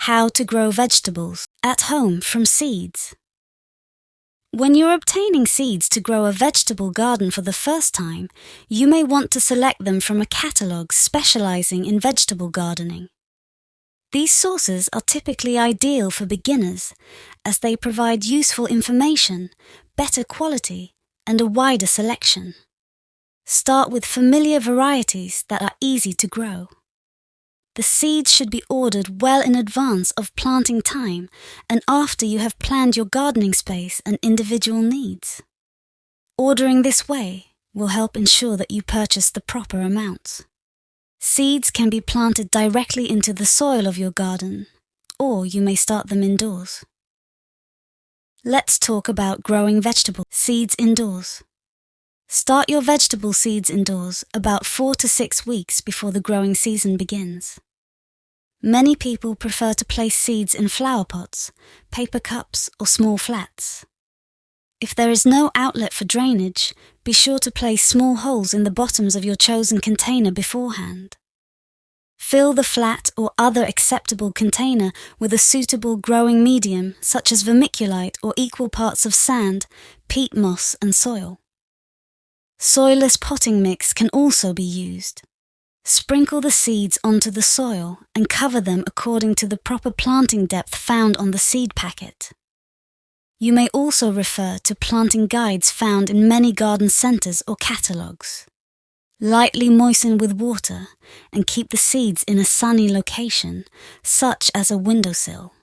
How to grow vegetables at home from seeds. When you're obtaining seeds to grow a vegetable garden for the first time, you may want to select them from a catalogue specializing in vegetable gardening. These sources are typically ideal for beginners as they provide useful information, better quality, and a wider selection. Start with familiar varieties that are easy to grow. The seeds should be ordered well in advance of planting time and after you have planned your gardening space and individual needs. Ordering this way will help ensure that you purchase the proper amounts. Seeds can be planted directly into the soil of your garden, or you may start them indoors. Let's talk about growing vegetable seeds indoors. Start your vegetable seeds indoors about 4 to 6 weeks before the growing season begins. Many people prefer to place seeds in flower pots, paper cups, or small flats. If there is no outlet for drainage, be sure to place small holes in the bottoms of your chosen container beforehand. Fill the flat or other acceptable container with a suitable growing medium such as vermiculite or equal parts of sand, peat moss, and soil. Soilless potting mix can also be used. Sprinkle the seeds onto the soil and cover them according to the proper planting depth found on the seed packet. You may also refer to planting guides found in many garden centres or catalogues. Lightly moisten with water and keep the seeds in a sunny location, such as a windowsill.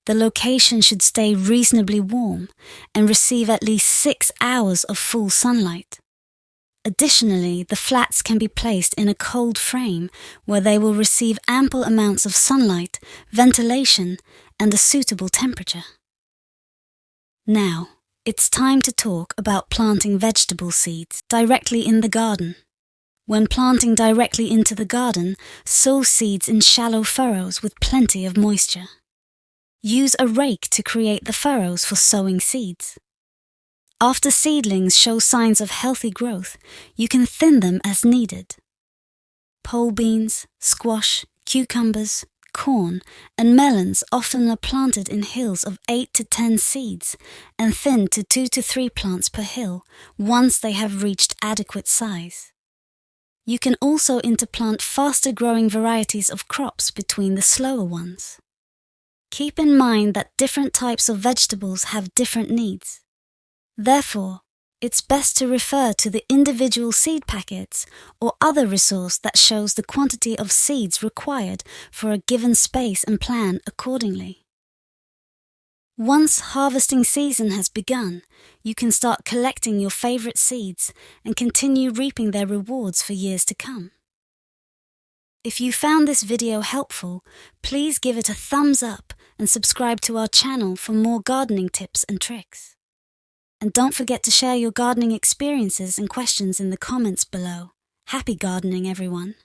The location should stay reasonably warm and receive at least 6 hours of full sunlight. Additionally, the flats can be placed in a cold frame where they will receive ample amounts of sunlight, ventilation, and a suitable temperature. Now, it's time to talk about planting vegetable seeds directly in the garden. When planting directly into the garden, sow seeds in shallow furrows with plenty of moisture. Use a rake to create the furrows for sowing seeds. After seedlings show signs of healthy growth, you can thin them as needed. Pole beans, squash, cucumbers, corn, and melons often are planted in hills of 8 to 10 seeds and thinned to 2 to 3 plants per hill once they have reached adequate size. You can also interplant faster-growing varieties of crops between the slower ones. Keep in mind that different types of vegetables have different needs. Therefore, it's best to refer to the individual seed packets or other resource that shows the quantity of seeds required for a given space and plan accordingly. Once harvesting season has begun, you can start collecting your favorite seeds and continue reaping their rewards for years to come. If you found this video helpful, please give it a thumbs up and subscribe to our channel for more gardening tips and tricks. And don't forget to share your gardening experiences and questions in the comments below. Happy gardening, everyone!